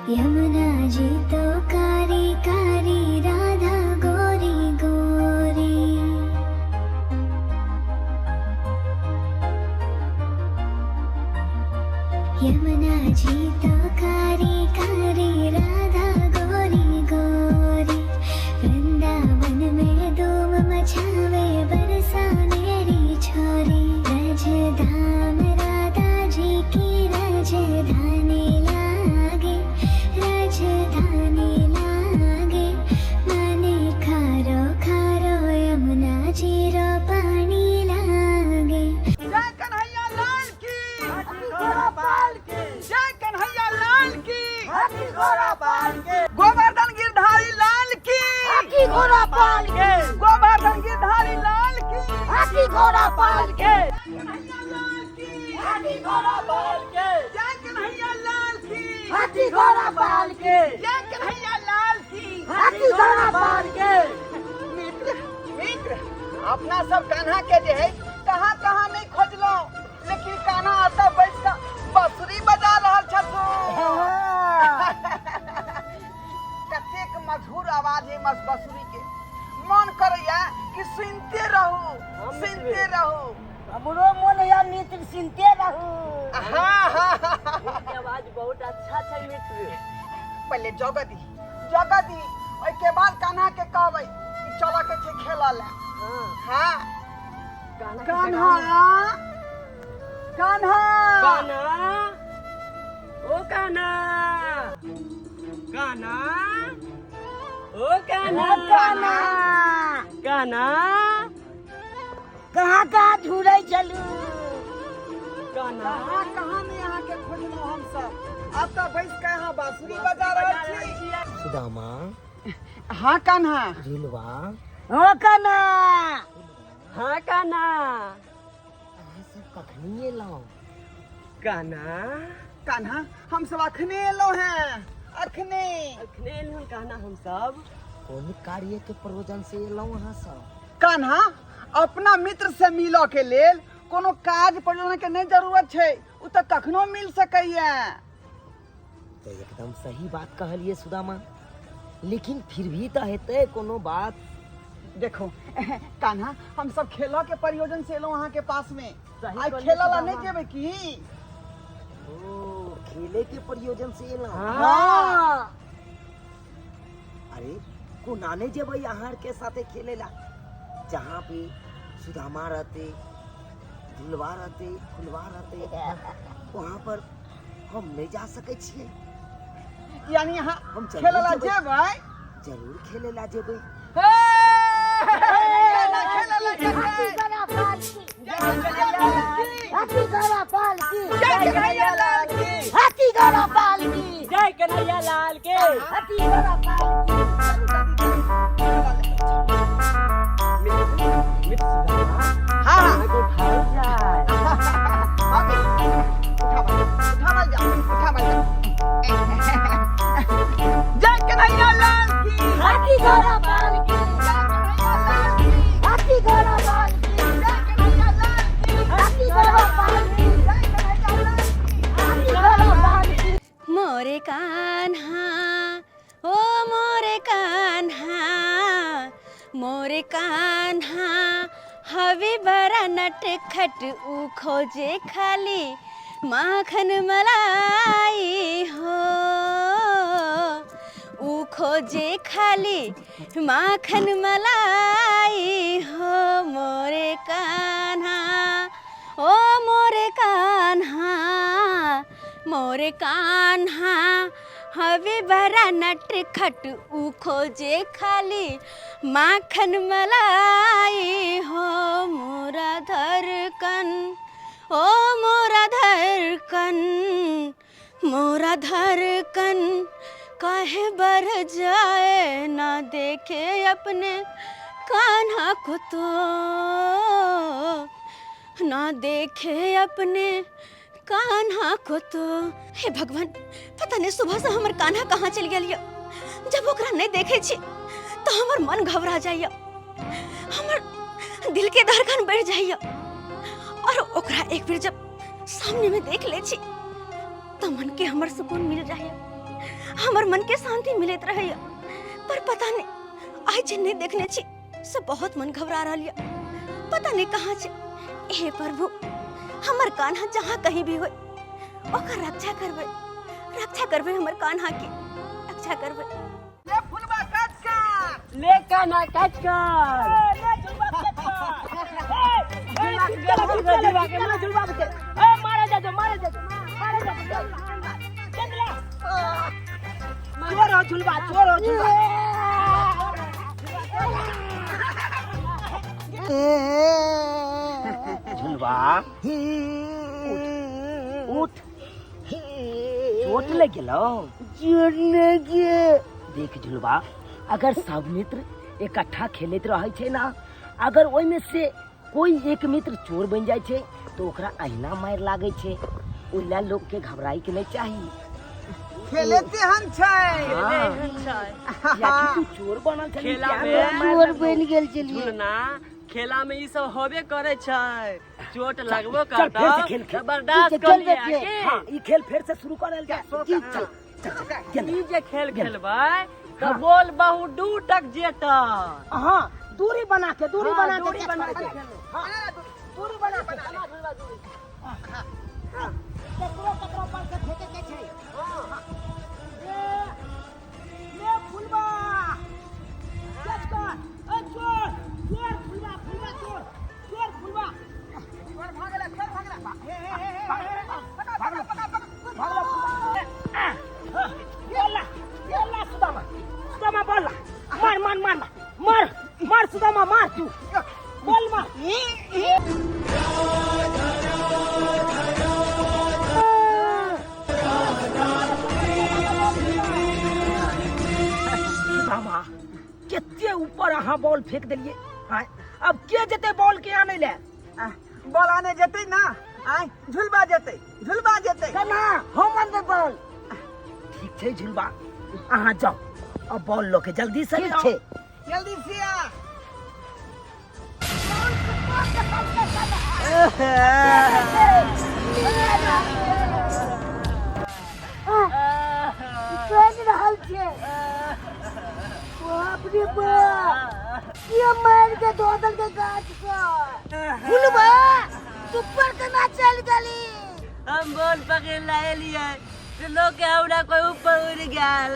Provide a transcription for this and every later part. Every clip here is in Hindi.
यमुना जी तो कारी कारी, राधा गोरी गोरी। यमुना जी तो कारी कारी, राधा गोरी गोरी। वृंदावन में धूम मचावे, बरसा मेरी छोरी। रजधाम राधा जी की राजधानी लागे, राजधानी लागे। माने खारो खारो, यमुना जी रो पानी लागे। जय कन्हैया लाल की, घोड़ा पाल की। जय कन्हैया लाल की, घोड़ा पाल के। गोवर्धन गिरधारी लाल की, घोड़ा पाल के। गोवर्धन गिरधारी लाल की, घोड़ा पाल के। कन्हैया लाल की, घोड़ा पाल के। जय कन्हैया लाल की, घोड़ा पाल के। जय कन्हैया लाल की, घोड़ा पाल के। मित्र मित्र, अपना सब कान्हा के जे है कहाँ कहाँ नहीं खोजलो, लेकिन कान्हा आता बैठ का बांसुरी बजा रहा छथु। कतेक मधुर आवाज है बांसुरी के, मन करैया कि सुनते रहूं, सुनते रहूं। हमरो मन या मित्र सुनते रहू। हाँ आवाज बहुत अच्छा छै मित्र। पहले जगदी जगदी, ओइ के बाद कान्हा के कहबै कि चला के छै खेला ले। हाँ कान्हा कान्हा कान्हा, ओ कान्हा, कान्हा, ओ कान्हा, कान्हा। कान्हा, कहाँ कहाँ ढूंढे चलू। कान्हा। कहाँ कहाँ में यहाँ के खोजलो हम सब। अब तो बैठ के यहाँ बांसुरी बजा रहे छी। सुदामा, हाँ कान्हा। झुलवा, ओ कना हाँ कान्हा। अहाँ सब कखनी एलहुँ? कान्हा, कान्हा हम सब अखने एलो हैं, अखने। अखने एलहुँ कान्हा हम सब। कोन कार्य के प्रयोजन से एलहुँ अहाँ सब? कान्हा अपना मित्र से मिलो के लेल कोनो काज प्रयोजन के नहीं जरूरत है, उ तो कखनो मिल सकैया। तो एकदम सही बात कहलिए सुदामा, लेकिन फिर भी तो हेतै कोनो बात। देखो कान्हा, हम सब खेलो के प्रयोजन से एलो अहाँ के पास में। सही आज कहलिए खेला ला सुदामा। नहीं जेबे की? ओ, खेले के प्रयोजन से एलहुँ। हाँ। अरे कोना नहीं जेबै अहाँ के साथे खेले ला, जहाँ पे सुदामा रहते, झुलवा रहते, फुलवा रहते, वहाँ पर हम नहीं जा सके छियै। यानी यहाँ हम जरूर खेला ला जेबै। जेबै। जरूर खेले ला जेबै। खेला ला जेबै। हाथी घोड़ा पाल की, जय कन्हैया लाल की। हाथी घोड़ा पाल की, जय कन्हैया लाल के। हाथी घोड़ा पाल की। हाँ खाई जाए। जय कन्हैया लाल की। हाथी घोड़ा पाल की, हाथी घोड़ा पाल की, हाथी घोड़ा पाल की, हाथी घोड़ा पाल की। मोरे कान्हा, ओ मोरे कान्हा, मोरे कान्हा। हवे बड़ा नटखट, ऊ खोजे खाली माखन मलाई हो। ऊ खोजे खाली माखन मलाई हो। मोरे कान्हा, ओ मोरे कान्हा, मोरे कान्हा। हवे बड़ा नटखट, ऊ खोजे खाली माखन मलाई हो। मोरा धड़कन, ओ मोरा धड़कन, मोरा धड़कन। काहे बढ़ जाए, ना देखे अपने कान्हा को तो, ना देखे अपने कान्हा को तो। हे भगवान, पता नहीं सुबह से हमर कान्हा कहाँ चल गया। जब ओकरा नहीं देखे छी तो हमर मन घबरा जाइए, हमर दिल के धड़कन बढ़ जाइए। और ओकरा एक बेर जब सामने में देख ले छी तो मन के हमर सुकून मिल जाए। हमर मन के शांति मिलत रहे। पर पता नहीं आज जे नहीं देखने छी सब बहुत मन घबरा रहा। पता नहीं कहाँ छे। हे प्रभु, हमर कान्हा जहाँ कहीं भी होय ओकर रक्षा करबे हमर कान्हा की रक्षा करबे। ले फुलवा काट कर, ले कान्हा काट कर। ले झुलवा काट कर। मारे जा चोर हो झुलवा, चोर हो झुलवा। झुलवा उठ, चोट लग गेलो। देख झुलवा, अगर सब मित्र इकट्ठा खेलत रहे छे ना, अगर ओइ में से कोई एक मित्र चोर बन जाए छे तो ओकरा अहिना मार लागे छे। उल्ला लोग के घबराई के नहीं चाहिए। खेलते हन छै। या तू चोर बनल छे, खेला क्या में चोर बन गेल छलिए। झुलना खेला में ई सब होबे करे छै। चोट लगबो चल फिर से करता खेल खेल। बर्दाश्त चल, कर चल, लिया चल, के। हाँ, ई खेल फिर से शुरू करल जाए। ई जे खेल खेलबै तो बोल बहु दूर तक जेता। हाँ, दूरी बना के दूरी बना के दूरी बना के ककरो ककरो पर से फेंके के छै। ले फुलवा काट कर। ए चोर, चोर फुलवा, फुलवा चोर, चोर फुलवा। चोर भागला, चोर भागला। भागला बोला सुदामा, सुदामा बोला। मार सुदामा, मार तू। बोल मार। सुदामा, केते ऊपर अहाँ बॉल फेंक दिलिए। अब के जते बॉल के आने ले? बॉल आने जेते ना, आय झुलवा जेते। कना हम अंदर बॉल। ठीक छै झुलवा, अहाँ जाओ अब बॉल लो के जल्दी से ठीक जाओ। छै, जल्दी से आ। बाप रे बाप, ये मार के दोदल के गाछ पर। फुलवा तू पर केना चल गेली? हम बोल पकड़ लाए लिए तो लोग के हमरा कोई ऊपर उड़ गेल।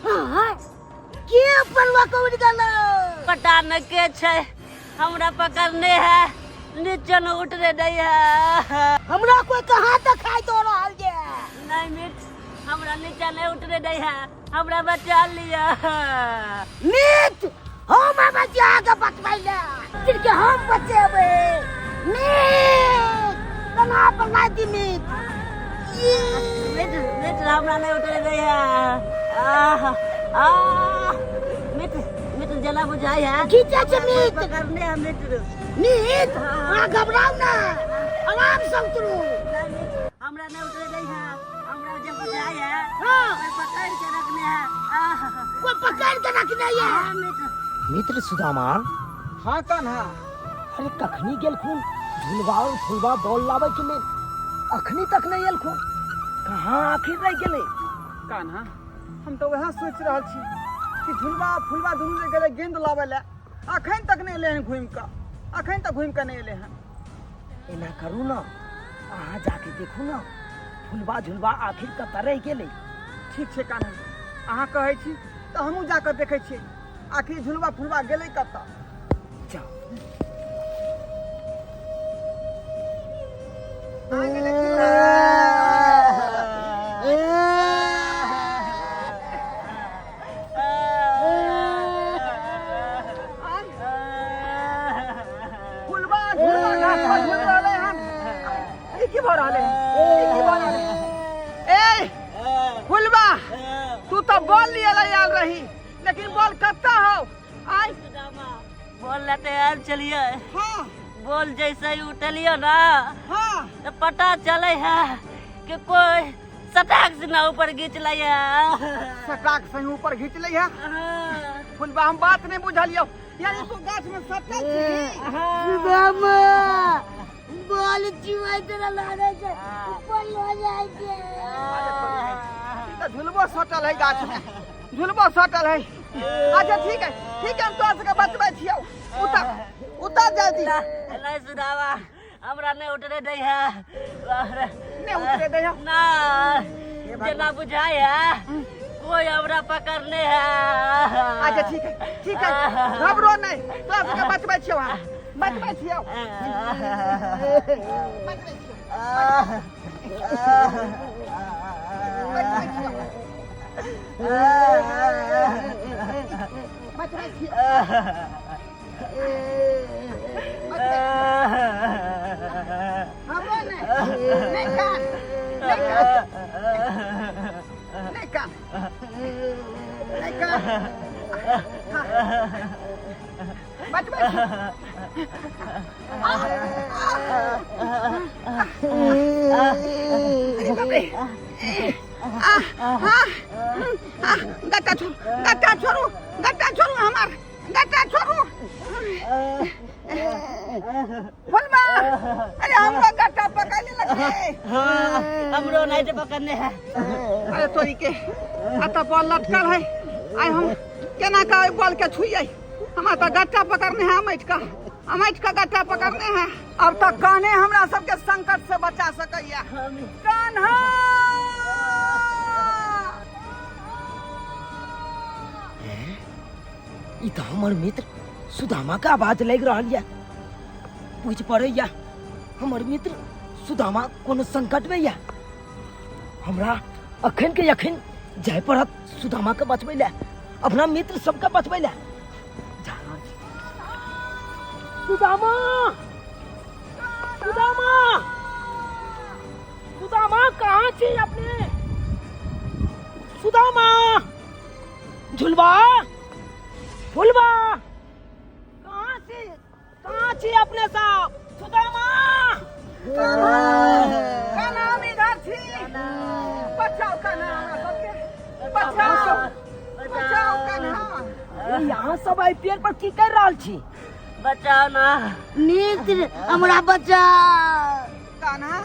हां, के परवा को उड़ गेल? पता न के छै, हमरा पकड़ने है नीचे न उतरे नहीं है। हमरा कोई कहां तक खाई तो रहल जे? नहीं मिट, हमरा नीचे नहीं उतरे नहीं है, हमरा बचा लिया। नीत हम बचा के बचबैला, जिनके हम बचेबे। नीत कना पकड़ा दी नीत। मिट मिट हमरा नहीं उतरे नहीं है। मिट मिट जला बुझाई है। खींचा छै नीत। पकड़ने है मिट। नीत आ घबराओ ना, आराम से उतरो। हमरा नहीं उतरे नहीं है, हमरा जब बुझाई है। हां, कोई पकड़ के रखने है। कोई पकड़ के रखने है। मित्र सुदामा, हाँ कान्हा, अरे कखनी गेल खून झुलवा और फुलवा बॉल लावे के लिए? अखनी तक नहीं आयल खून, कहाँ आखिर रह गेले? कान्हा हम तो वह सोच रहल छी कि झुलवा फुलवा दुनू जे गेले गेंद लावे ले, अखन तक नहीं एले हैं घूम के नहीं एले हैं। एना करू ना, अहाँ जाके देखू ना फुलवा झुलवा आखिर कतऽ रह गेले। ठीक छै कान्हा, अहाँ कहै छी तो हमहूँ जाकर देखै छियै आखिर झुलवा फुलवा गेलै कतऽ। जाओ। फुलवा झुलवा घास पर झुल रहले हन। ई की भऽ रहले हन? ए फुलवा, तू तो बॉल लिए आयल रही, लेकिन बॉल कत्ता हो? आय बोल लेते आयल चलिए। हाँ बोल जैसे ही उठलियो ना हाँ, तो पता चले है कि कोई सटाक से ना ऊपर खींच लिया। सटाक से ऊपर घींच लै है। फुलवा हम बात नहीं बुझलियो, यानी तू गाछ में सटल छी। सुदामा बॉल चुआई तेरा लागे छै, ऊपर लो जाय छै। तो झुलबो सटल है गाछ में, झुलबो सटल है। अच्छा ठीक है हम तोरा सबके बचबै छियौ। उतर जल्दी। नहीं सुदामा हमरा नहीं उतरे दै है। नहीं उतरे दै है ना जना बुझाय है कोई हमरा पकड़ने है। अच्छा ठीक है घबरो नहीं, तोरा सबके बचबै छियौ। बचबै छियौ। गट्टा छोड़ू हमार गट्टा छोड़ू। फुलमा अरे हमरो गट्टा पकड़ने लगे। हमरो नहीं तो पकड़ने है। अरे तोरी के आता बॉल लटकल है। आई हम केना का ओइ बॉल के छुइयै? हमरा तो गट्टा पकड़ने है, अमैट का गट्टा पकड़ने हैं। अब तक कान्हे हमरा सबके संकट से बचा सकैया। कान्हा ई तो हमर मित्र सुदामा का आवाज लग रहा है। पूछ पड़े या हमर मित्र सुदामा कोनो संकट में या हमरा अखन के अखन जाय पड़त सुदामा के बचबै ले, अपना मित्र सबके बचबै ले। सुदामा सुदामा सुदामा कहाँ छी अपने? सुदामा झुलवा फुलवा कहाँ छी अपने साहब? सुदामा कान्हा हम इधर छी। बचाओ कान्हा हमरा सबके, बचाओ कान्हा। यहाँ सब आई पेड़ पर की कर रहा छी? बचाओ ना मित्र हमरा बचा। कान्हा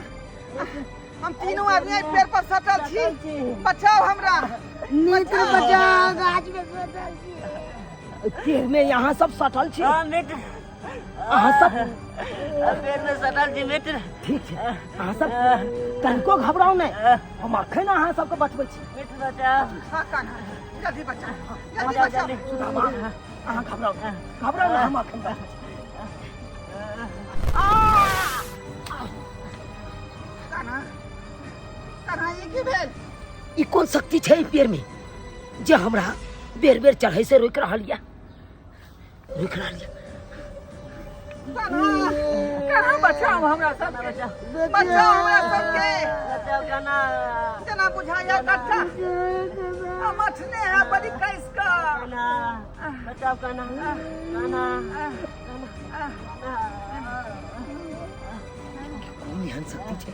हम तीनों आदमी पेड़ पर सटल छी, बचाओ हमरा। मित्र बचाओ, गाछ में सटल छी। पेड़ में यहाँ सब सटल छी। हाँ मित्र अहाँ सब पेड़ में सटल छी मित्र। ठीक है, अहाँ सब तनिको घबराओ नहीं, हम अखन अहाँ सबके बचबै छी। मित्र बचाओ। हाँ कान्हा जल्दी बचाओ, जल्दी बचाओ, बचाओ। जल्दी। सुदामा अहाँ घबराओ नहीं, हम अखन बचबै छी। कान्हा ये की भेल? ई कौन शक्ति छै ई पेड़ में जे हमरा बेर बेर चढ़ै से रोक रहल या? कान्हा बचाओ हमरा सबके, बचाओ हमरा सबके। बचाओ कान्हा। जना बुझाया गट्टा हम मछने है बड़ी कैस का। कान्हा बचाओ कान्हा। कान्हा कौन एहन शक्ति छै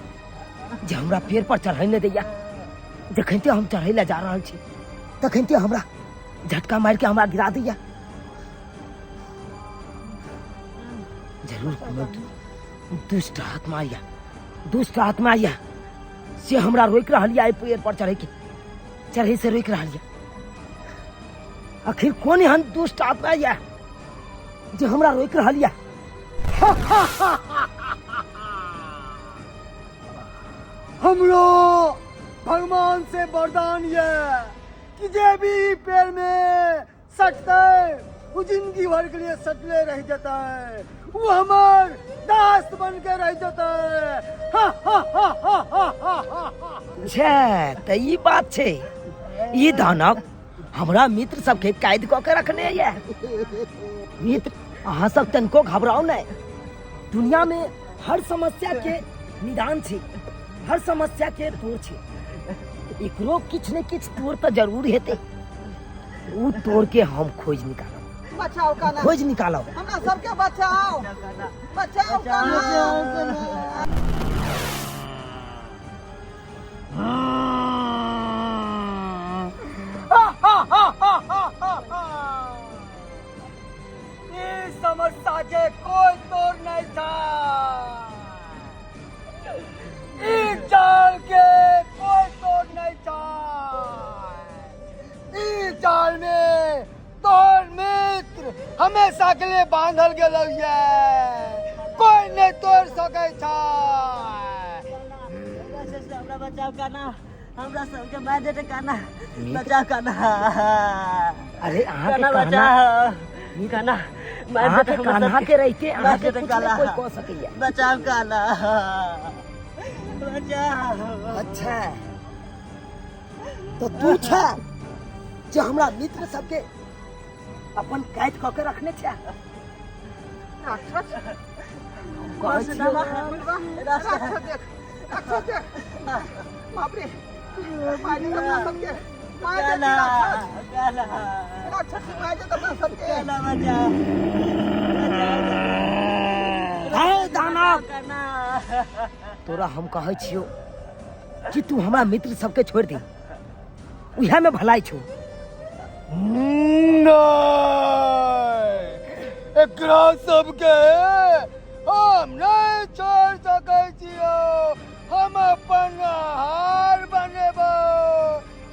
जे हमरा पेड़ पर चढ़ै नहि दैया? जखनते हम चढ़ै ला जा रहल छी तखनते हमरा झटका मार के हमरा गिरा दैया। जरूर कोनो दुष्ट आत्मा या से हमरा रोक रहल या पेड़ पर चढ़े से रोक रहल या। आखिर कौन एहन दुष्ट आत्मा या जे हमरा रोक रहल या? हमरो भगवान से वरदान ये कि जे भी पेड़ में सटते वो जिंदगी भर के लिए सटले रह जाता है, वो हमार दास बन के रह जाता है। तो ई बात छे, ई दानव हमरा मित्र सबके कैद क के रखने ये। मित्र अहाँ सब तनको घबराओ नहीं, दुनिया में हर समस्या के निदान छे, हर समस्या के तोड़ छे। एकरो किछ न किछ तोड़ तो जरूर हेते, उ तोड़ के हम खोज निकालब। बचाओ कान्हा, खोज निकालब। हमरा सबके बचाओ, बचाओ कान्हा। इस समस्या के कोई तोड़ नहीं था, इस जाल के कोई तोड़ नहीं था। हमेशा के लिए बांधल गेलो ये कोई नहीं तोड़ सके था। हमरा बचाव करना, हमरा सबके मार देते करना, बचाव करना। अरे आहा के करना बचाव करना, मार देते कान्हा के रहते आहा के देते कुछ काला। नहीं कोई कह सकैया। बचाव करना, बचाव। अच्छा तो तू छा जो हमरा मित्र सबके अपन कैद क के रखने छा। बस दादा रास्ता देख बाप रे मारी अपना सबके मार दे काला, काला, राक्षस मार दे अपना सबके काला बचाव, हे दानव करना। तोरा हम कहै छियो कि तू हमरा मित्र सबके छोड़ दे, उहे में भलाई छो। नहीं एकरा सबके हम नहीं छोड़ सके छियो। हम अपन आहार बनेबो।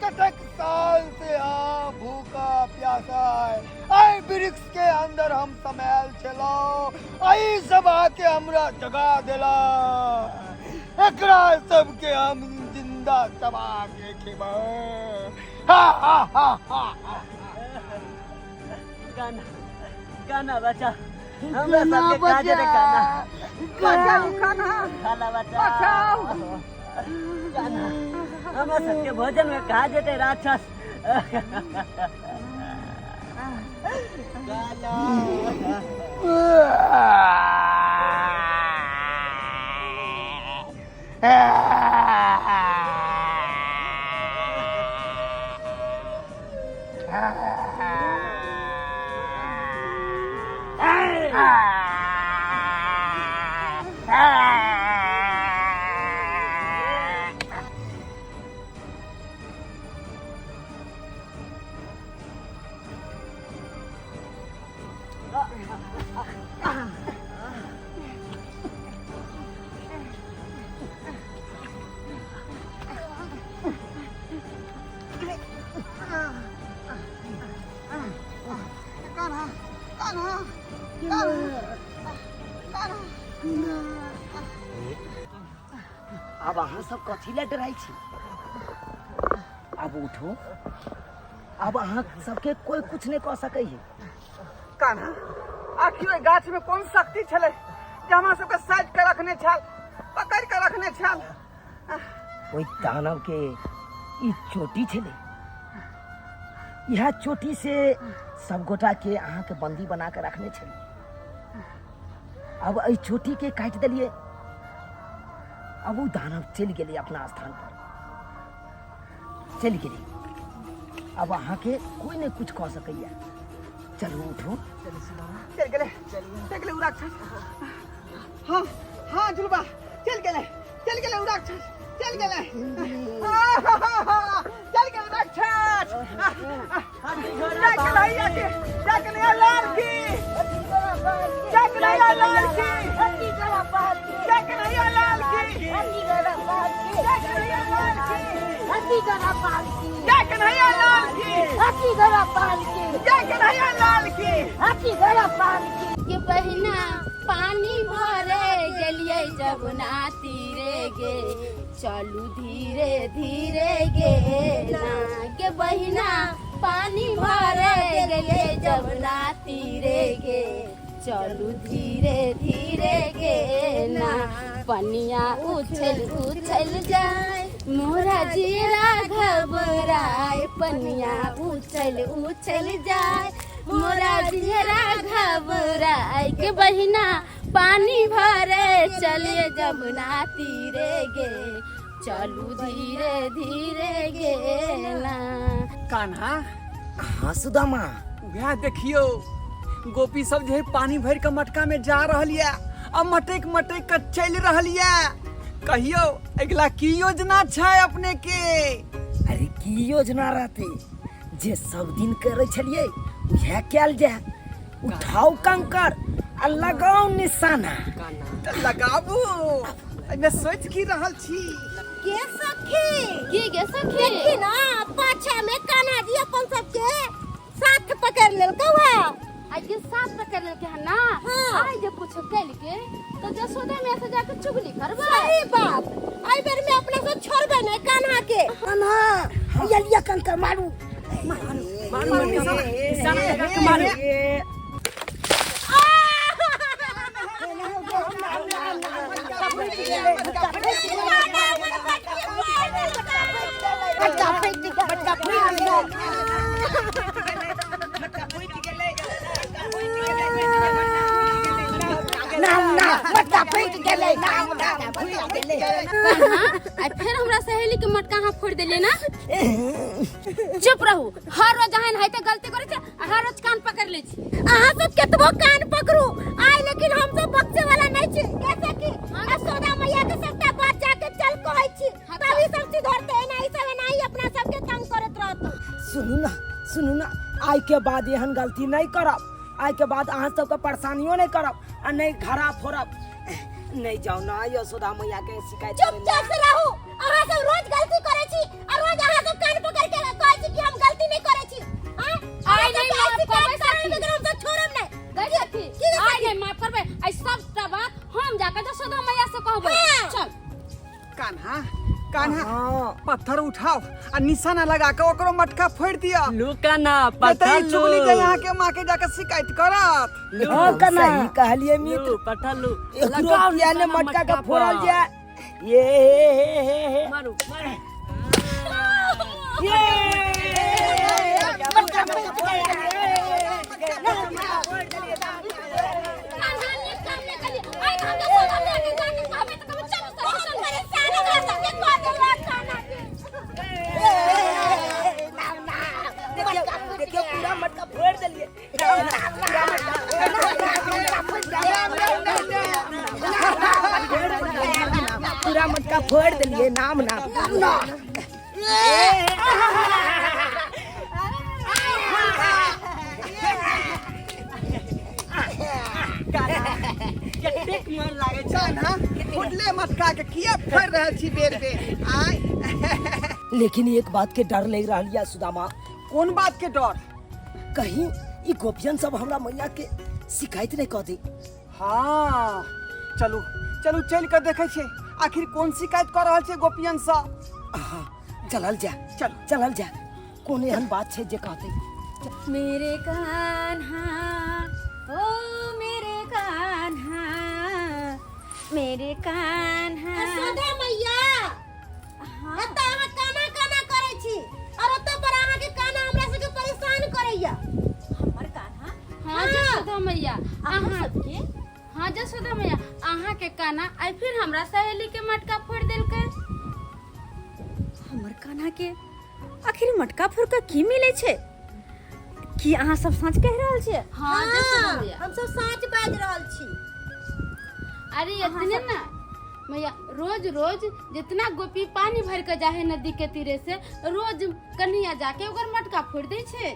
कतेक साल से हम भूखा प्यासा है। आई वृक्ष के अंदर हम समायल छलो, आई सब आके हमरा जगा देला। एकरा सबके हम जिंदा चबा के खेबो। हा हा हा हा हा। गाना, गाना बचा, हमरा सबके काज रे गाना, बचाओ खाना खाना बचा, बचाओ। गाना, हमरा सबके भोजन में कहा जेते राक्षस। अब अहाँ सब कथी ले डराई छी? अब उठो, अब अहाँ सबके कोई कुछ नहीं कह सकै है। कान्हा आखिर ओइ गाछ में कौन शक्ति छले जे हमरा सबके साइड के रखने छल, पकड़ के रखने छल? ओइ दानव के ई चोटी छले। यह चोटी से सब गोटा के अहाँ के बंदी बना के रखने छले। अब ई चोटी के काट दिलिए। अब वो दानव चल गए अपना स्थान पर, चल गए। अब अहाँ के कोई नहीं कुछ कह सकैया। चलो उठो। चल गेले उ राक्षस। हाँ हाँ झुलबा चल गेले उ राक्षस, चल गेले राक्षस। जय कन्हैया की, जय कन्हैया लाल की, जय कन्हैया लाल की, जय कन्हैया लाल की, जय कन्हैया लाल की, जय कन्हैया लाल की, जय कन्हैया लाल की। के बहिना पानी भरे गेलिए जमुना तीरे गे, चलू धीरे धीरे गे ना। के बहिना पानी भरे गेलिए जमुना तीरे गे, चलू धीरे धीरे गे ना। पनिया उछल उछल जाए मोरा जीरा घबराए, पनिया उछल उछल जाए मोरा जीरा घबराए। के बहिना पानी भरे चले जमुना तीरे गे, चलू धीरे धीरे गे ना। कान्हा हाँ सुदामा, वह देखियो गोपी सब जो पानी भर के मटका में जा रही है, अब मटक मटक कर चल रही है। कहियो अगला की योजना छै अपने के? अरे की योजना रहते जे सब दिन करे छलिए उहे कैल जाए। उठाओ कंकर आ लगाओ निशाना। तो लगाबू, मैं सोच की रहल छी। के सखी की गे सखी देखी ना पाछा में कान्हा जी अपन सबके साथ पकड़ लेलकौ है। आज के साथ पकड़ लेके है ना आज जब कुछ कल के तो जसोदा में ऐसे जाके चुगली करबा। सही बात। आई बेर में अपना से छोड़बे नहीं कान्हा के। कान्हा ये लिया कंकर मारू मारू निशाना लगा के मारू। फिर हमरा सहेली के मटका हाथ फोड़ देले ना। चुप रहू। हर रोज जहन है त गलती करे छे हर रोज कान पकड़ ले छी। अहाँ सब केतबो कान पकड़ू आई लेकिन हम सब बक्से वाला नहीं छी। कैसे की यशोदा मैया के सबटा बात जाके चल कहै छी तभी सब चीज धरते है ना। ई सब नहीं अपना सब के तंग करत रहत। सुनू ना आई के बाद एहन गलती नहीं करब। आई के बाद अहाँ सबके परेशानियों नहीं करब आ नहीं घरा फोड़ब। नहीं जाओ ना यशोदा मैया के शिकायत करे। चुपचाप से रहू। अहाँ सब रोज गलती करे छी और रोज अहाँ सब कान पकड़ के कहै छी कि हम गलती नहीं करे छी। आई नहीं माफ करबे साथी। लेकिन हम सब छोड़ब नहीं। गई थी आई नहीं माफ करबे। आई सबटा बात हम जाके जसोदा मैया से कहबे। चल कान्हा कान्हा पत्थर उठाओ और निशाना लगा के ओकरो मटका फोड़ दिया। लुका ना पत्थर पत्थर चुगली के यहाँ के माँ के जाके शिकायत करत। हां कना सही कहलिए मित्र। पत्थर लू लगाओ याने मटका का फोड़ल जाए। ये मारू मारू। देखिए पूरा मटका फोड़ दिए। पूरा मटका फोड़ दिए। नाम फुटले मटका के किया फोड़ रहे छी बेर बेर। आय लेकिन एक बात के डर लग रहा है सुदामा। कौन बात के डर? कहीं ई गोपियन सब हमरा मैया के शिकायत नहीं कर दे। हाँ चलू चलू चल कर देखे छे आखिर कौन शिकायत कर रहा छे गोपियन सब। चलल जा चलल जा। कौन एहन बात छे जे कहते मेरे कान्हा ओ मेरे कान्हा मेरे कान्हा। यशोदा मैया एत अहाँ काना काना करे छी और ओत पर अहाँ के काना हमरा सब के परेशान करैया। हमर कान्हा हां जसोदा मैया अहाँ सबके हां जसोदा मैया अहाँ के काना आई फिर हमरा सहेली के मटका फोड़ देलकै। हमर कान्हा के आखिर मटका फोड़ के की मिले छे? की अहाँ सब सच कह रहल छे? हां जसोदा मैया हम सब सच बाज रहल छी। अरे इतने ना मैया रोज रोज जितना गोपी पानी भर के जाए नदी के तीरे से रोज कन्हैया जाके ओकर मटका फोड़ दे छे।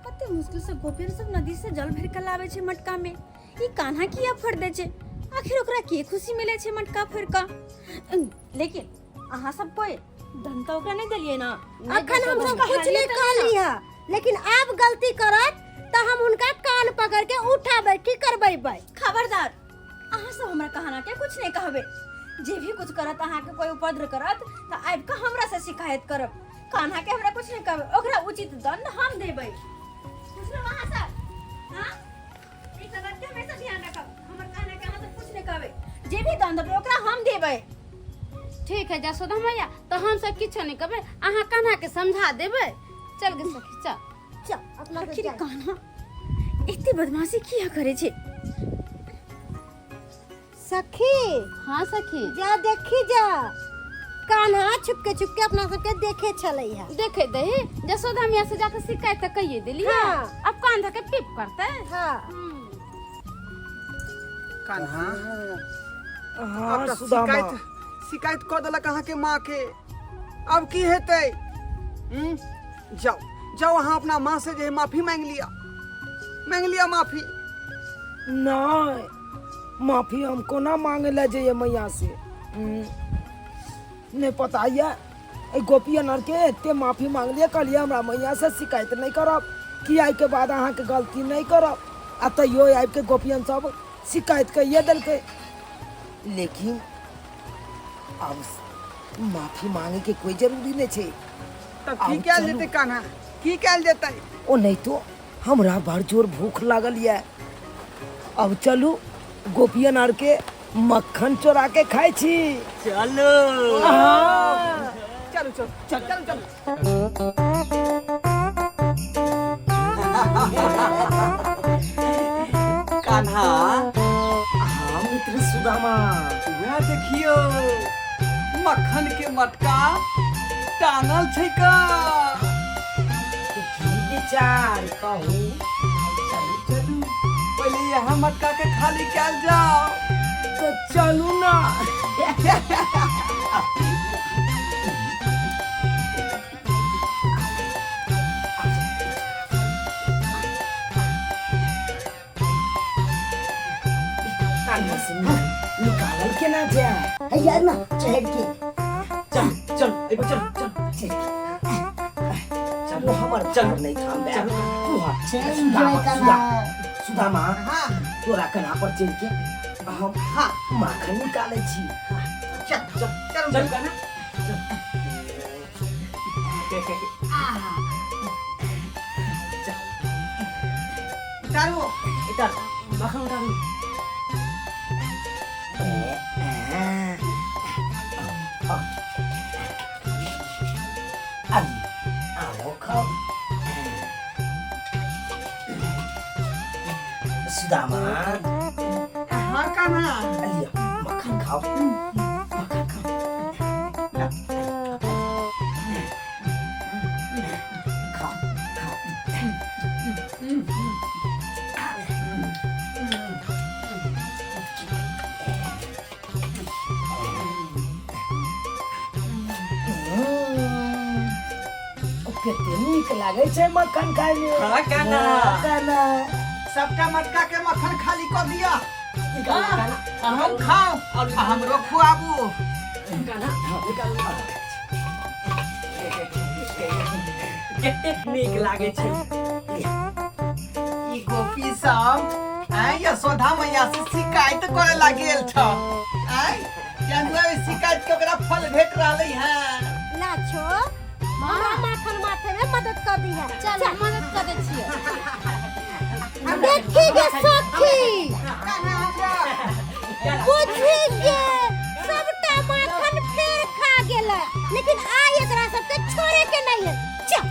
कते मुश्किल से गोपियन सब नदी से जल भर के लावे छे मटका में। ई कान्हा किया फोड़ दे छे? आखिर ओकरा के खुशी मिले छे मटका फोड़ का? लेकिन अहाँ सब कोई धन तो ओकरा नहीं देलिए ना। अखन हम सब कुछ नहीं कहली है लेकिन आप गलती करत त हम उनका कान पकड़ के उठा बैठी करबैबै। खबरदार अहाँ सब हमरा कहना के कुछ नहीं कहबे। जे भी कुछ करत अहाँ के कोई उपद्र करत त आइब के हमरा से शिकायत करब। कान्हा के हमरा कुछ नहीं कहबे। ओकरा उचित दंड हम देबै। बुझलो वहां से? हां ई बात के हमेशा ध्यान रखब। हमर कान्हा के अहाँ सब कुछ नहीं कहबे। जे भी दंड देबै ओकरा हम देबै। ठीक है जसोदा मैया तो हम सब किछो नहीं कहबे। अहाँ कान्हा के समझा देबै। चल गे सखी चल अपना आखिर कान्हा इतनी बदमाशी किया करे छे? सखी हाँ सखी जा देखी जा कान्हा छुपके छुपके अपना सबके देखे चले है। देखे दही जसोदा मैया से जाकर शिकायत तो कहिए दिली है। हाँ। अब कान धके पिप करते हैं। हाँ कान्हा हाँ अब तो सुदामा शिकायत कर देलक अहाँ के माँ के। अब की हेतै? जाओ जाओ अहाँ अपना माँ से जे माफी मांग लिया माफी। नहीं माफी हमको ना मांगे ले जाइए मैया से। नहीं पता है गोपियन के एते माफी मांग लिया कल हमरा मैया से शिकायत नहीं करब। कि आई के बाद अहाँ के गलती नहीं करब आ तैयो आबि के गोपियन सब शिकायत कहिए दिलकै। लेकिन अब माफी मांगे के कोई जरूरी नहीं छे। तब की अब कैल चलू। जेतै कान्हा, की कैल जेतै? ओ नहीं तो हमरा बड़ जोर भूख लागल ये। अब चलू गोपियन आर के मक्खन चोरा के खाई छी। चलो चलो चलो चल चल चल। कान्हा हाँ मित्र सुदामा, वह देखियो मक्खन के मटका टांगल छै का। की विचार कहू? चलू चलू पहले यहाँ मटका के खाली कैल जाओ। तो चलू ना। कान्हा से निकालल के ना जाए यार ना चढ़ के। चल चल एक चल चल चलो हमार चल नहीं थाम बे। तू हाँ सुदामा हाँ तोरा कना पर चढ़ के हम हाँ माखन निकाले छी। चल चल चल चल कान्हा। उतारो इधर माखन उतारो। आओ खाओ। सुदामा हाँ कान्हा। लिया मक्खन खाओ। मक्खन खाओ। खाओ खाओ। कते नीक लागे छै मक्खन खाय में। हाँ कान्हा। कान्हा सबका मटका के मक्खन खाली कर दिया। हम खाओ और हमरो खुआबू। कतेक नीक लागे छै। ई गोपी सब यशोदा मैया से शिकायत करे लागेल छ। केना शिकायत के ओकरा फल भेट रहलै है। लाछो हमरा माखन माथे में मदद कर दी है। चल मदद कर दे छियै। देखी गे सखी बुझी गे सबटा माखन फेर खा गेला, लेकिन आइ एकरा सबके छोड़े के नहीं है। चल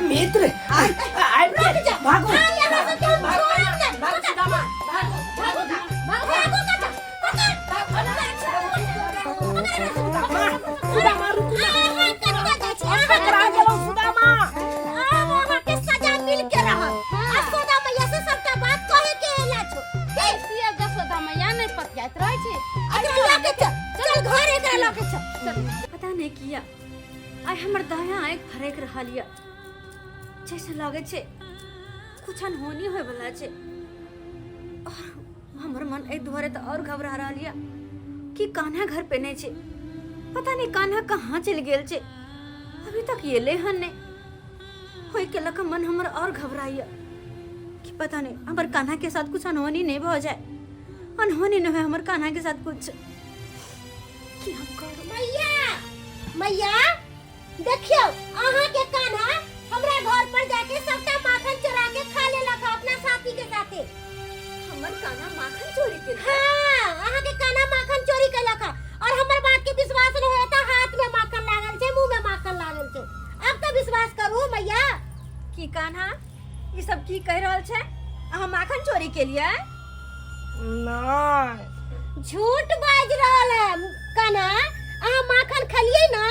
मित्र रुक जा, भागो यहाँ से तुम छोड़ो ना। भागो सुदामा, भागो भागो भागो काका सुदामा रुक ना। कतवा जाइ छी अहाँ करा गेलौ सुदामा। वहाँ के सजा मिल के रहल। आ सोदा मैया से सबटा बात कहे के एला छो। कैसे जसोदा मैया नहीं पतियात रहे छै। एकरा लाके चल घर एकरा लाके चल। पता नहीं किया आई हमर दाया आँख फरेक रहल या। जैसे लागे छे कुछ अनहोनी होय वाला छे। और हमर मन ए दुआरे तो और घबरा रहल या कि कान्हा घर पे नहीं छे। पता नहीं कान्हा कहाँ चल गेल छे। अभी तक ये ले हन ने होय के लका मन हमर और घबराइया कि पता नहीं हमर कान्हा के साथ कुछ अनहोनी नहीं हो जाए। अनहोनी न हो हमर कान्हा के साथ कुछ कि हम करू। मैया मैया देखियो अहाँ के कान्हा हमरा घर पर जाके सबटा माखन चुरा के खा लेला था अपना साथी के साथे। हमर कान्हा माखन चोरी के हाँ अहाँ के कान्हा माखन चोरी कैला था और हमर बात के विश्वास नहीं होता। हाथ में माखन लागल छे, मुंह में माखन लागल छे। अब तो विश्वास करू मैया। की कान्हा ये सब की कह रहल छे? अहाँ माखन चोरी के लिए झूठ बाज रहल है कान्हा। अहाँ माखन खलिए ना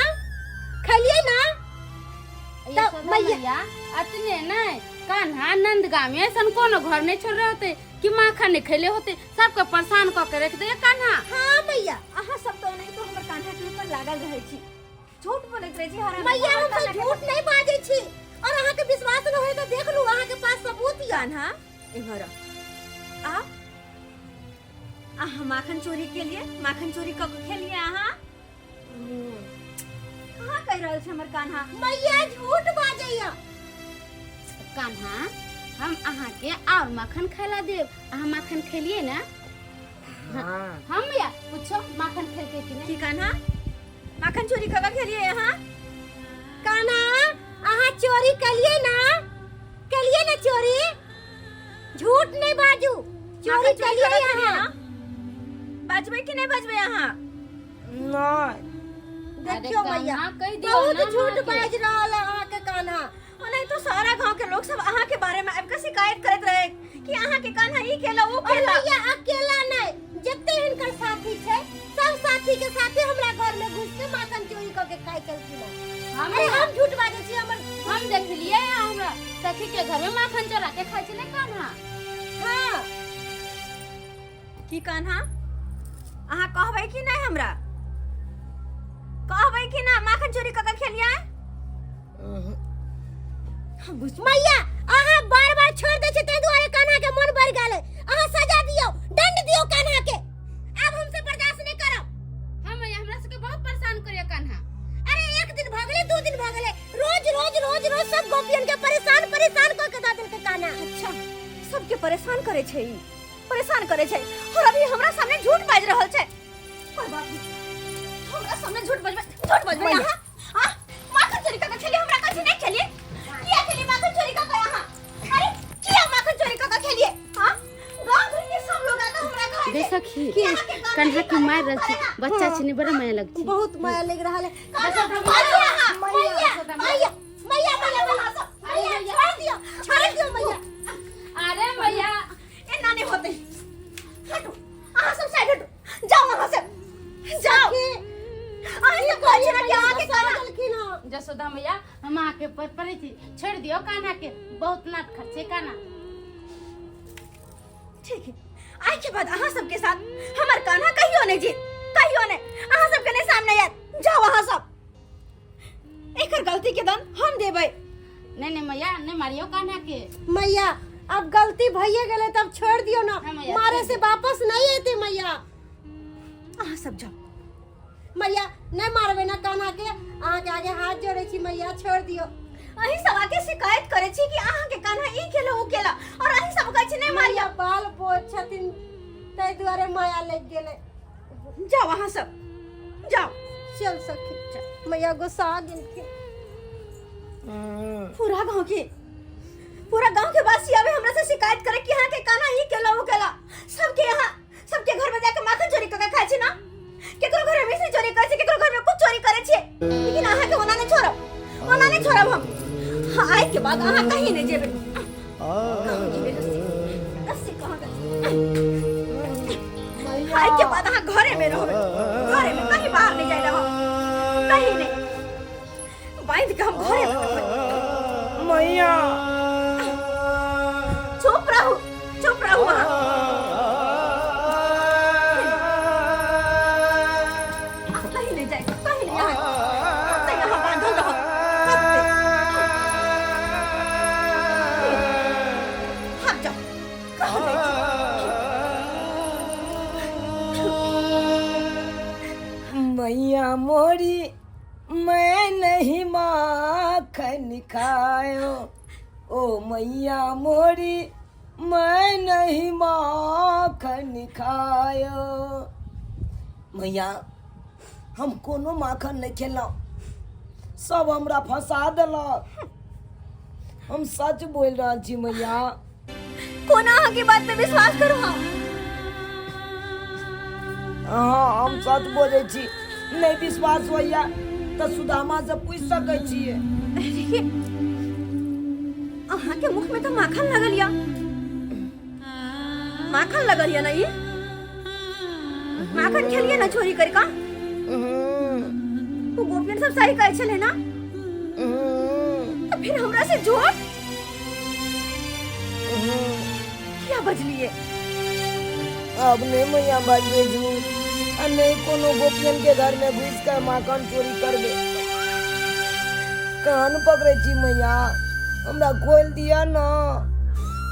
यशोदा मैया अतने नहीं कान्हा नंदगांव में ऐसा कोनो घर नहीं छोड़ रहे होते कि माखन नहीं खेले होते। सबके परेशान क के रख दे कान्हा। हाँ मैया अहाँ सब तो नहीं तो हमर कान्हा के ऊपर लागल रहे छी। झूठ बोलत रहे छी हरा मैया हम तो झूठ नहीं बाजे छी और अहाँ के विश्वास न होए तो देख लू अहाँ के पास सबूत या। कान्हा इमरा अहाँ माखन चोरी के लिए माखन चोरी क के खेलिए। अहाँ कहाँ कह रहल छे हमर कान्हा? मैया झूठ बाजैया। कान्हा हम अहाँ के और माखन खिला देब, अहाँ माखन खेलिए ना? हाँ हम या पूछो माखन खेलते कि नहीं? की कान्हा माखन चोरी कगा खेलिए यहाँ? कान्हा अहाँ चोरी कलिए ना चोरी, झूठ नहीं बाजू, चोरी माखन कलिए कगा खेलिए यहाँ। ना? बजबै कि नहीं बजबै यहाँ? नहीं देखियो अरे भैया कान्हा, कह दियो बहुत ना झूठ अहाँ के। बाज रहल है अहाँ के कान्हा। और नहीं तो सारा गांव के लोग सब अहाँ के बारे में अब शिकायत करत रहे कि अहाँ के कान्हा ई केला वो और केला। भैया अकेला नहीं, जितने हिनकर साथी छे सब साथी के साथे हमरा घर में घुस के माखन चोरी करके खाए चलती। हम झूठ बाजै छी, हम देख लिए हमरा सखी के घर में माखन चोरा के खाई छले कान्हा। हाँ की कान्हा अहाँ कहबै कि नहीं हमरा? कहबै कि ना माखन चोरी कगा खेलिए? मैया अहाँ बार-बार छोड़ दे छी, तै दुआरे कान्हा के मन बढ़ गेलै। अहाँ सजा दियो, दंड दियो कान्हा के, अब हमसे बर्दाश्त नहीं करब। हम हमरा से बहुत परेशान करिया कान्हा। अरे एक दिन भ गेलै, 2 दिन भ गेलै, रोज सब गोपियन के परेशान क के द देलकै कान्हा। अच्छा सबके परेशान करे छै, ई परेशान करे छै और अभी हमरा सामने झूठ बाज रहल छै। कोई बात नहीं, हमरा सामने झूठ बजबै यहाँ? हां माखन चोरी कगा खेलिए? हमरा कछि नहीं खेलिए। किया खेलिए माखन चोरी कगा यहाँ? अरे किया माखन चोरी कगा खेलिए? हां गांव भर के सब लोग आके हमरा घर दे सखी कान्हा की मार रही थी, बच्चा छनी बड़ा माया लगती। बहुत माया लग रहा है। छोड़ दियो मैया। अरे भैया एना नहीं होते। हटो अहाँ सब साइड हटो, जाओ वहां से जाओ। अरे ये कोई ना क्या आके करा जसोदा मैया हम आके पर पड़ी थी, छोड़ दियो कान्हा के, बहुत नाट खर्चे कान्हा। ठीक है, आज के बाद अहाँ सबके साथ हमार कान्हा कहियो नहीं जी, कहियो नहीं। अहाँ सबके नहीं सामने यार, जाओ वहां सब। एकर गलती के दंड हम देबै। नहीं मैया नहीं मारियो कान्हा के। मैया अब गलती भइए गेले तब छोड़ दियो ना, हाँ मैया, मारे छोड़ से दियो। वापस नहीं आते मैया। अहाँ सब जाओ। मैया नहीं मारबे ना कान्हा के, अहाँ के आगे हाथ जोड़े छी मैया, छोड़ दियो। अहीं सब आके शिकायत करे छी कि अहाँ के कान्हा ई केला वो केला और अहीं सब कहै छी नहीं मारिया। मैया बाल बोझ छथिन, तै दुआरे माया लग गेले। जाओ वहां सब, जाओ। चल सखी, मैया गुस्सा आ गेलखिन। पूरा गांव के वासी आवे हमरा से शिकायत करे कि यहाँ के कान्हा ही केला वो केला। सबके घर में जाके माखन चोरी करके खाए छी ना। केकरो घर में से चोरी करे छी, केकरो घर में कुछ चोरी करे छी, लेकिन अहाँ के ओना नहीं छोड़ब हम। हाँ, आज के बाद अहाँ कहीं नहीं जेबे। आज के बाद अहाँ घरे में रहोगे, घरे में कहीं बाहर नहीं जाए रहो, कहीं नहीं। बांध के हम घरे में रहोगे। मैया चुप रहो वहाँ। कहीं नहीं जाएगा, कहीं नहीं यहाँ। तो यहाँ बांधल रहो। हट जाओ, कहाँ मैया मोरी मैं नहीं माखन खायो, ओ मैया मोरी मैं नहीं माखन खायो। मैया हम कोनो माखन नहीं खेलौ, सब हमरा फंसा देलक। हम सच बोल रहा छी मैया। कोना अहाँ की बात पे विश्वास करो। हाँ हम सच बोले छी, नहीं विश्वास होइया तो सुदामा से पूछ सकै छियै। अहाँ के मुख में तो माखन लगल या, माखन लगल या नहीं? माखन खेलिए ना चोरी करके। वो गोपियन सब सही कहे चले ना, तो फिर हमरा से झूठ क्या बजलिए? अब नहीं मैया बजबे झूठ, आ नहीं कोनो गोपियन के घर में घुस कर माखन चोरी करबे। कान पकड़े छी मैया, हमरा खोल दिया ना।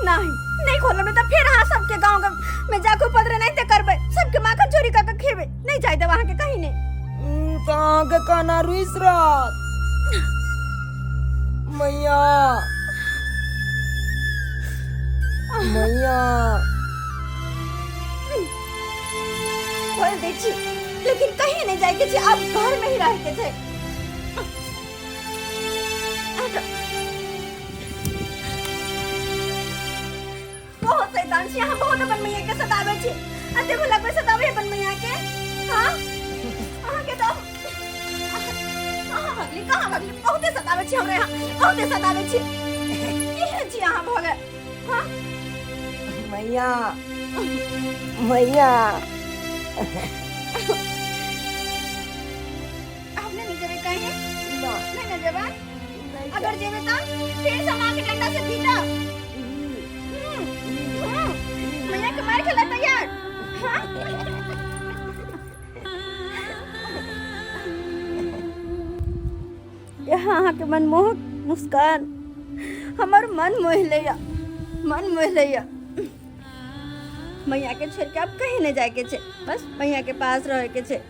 नहीं खोलो में तो फिर हाँ सबके गांव में जाके पदरे नहीं ते करबे, सबके माखन चोरी करके खेबे, नहीं जाए दे वहां के कहीं नहीं। कहाँ के काना रुइस रात मैया। मैया खोल दे छी, लेकिन कहीं नहीं जाए के छे, अब घर में ही रह के छे। बहुत शैतान छी, हम बहुत अपन मैया के सतावे छी। अते भला कोई सतावे अपन मैया के? हां अहाँ के तो कहाँ भगली बहुते सतावे छी हमरे यहाँ, बहुते सतावे छी। केहन छी अहाँ भगे? हां मैया मैया आपने नहीं जेबे कहीं? नहीं ना जेबे? अगर जेबे तो फिर समा के डंडा से पीटा। मैया के मार खेला तैयार? हाँ? यहाँ के मनमोहक मुस्कान हमार मन मोह लिया, मन मोह लिया। मैया के छोड़ के अब कहीं नहीं जाए के छे, बस मैया के पास रहे के छे।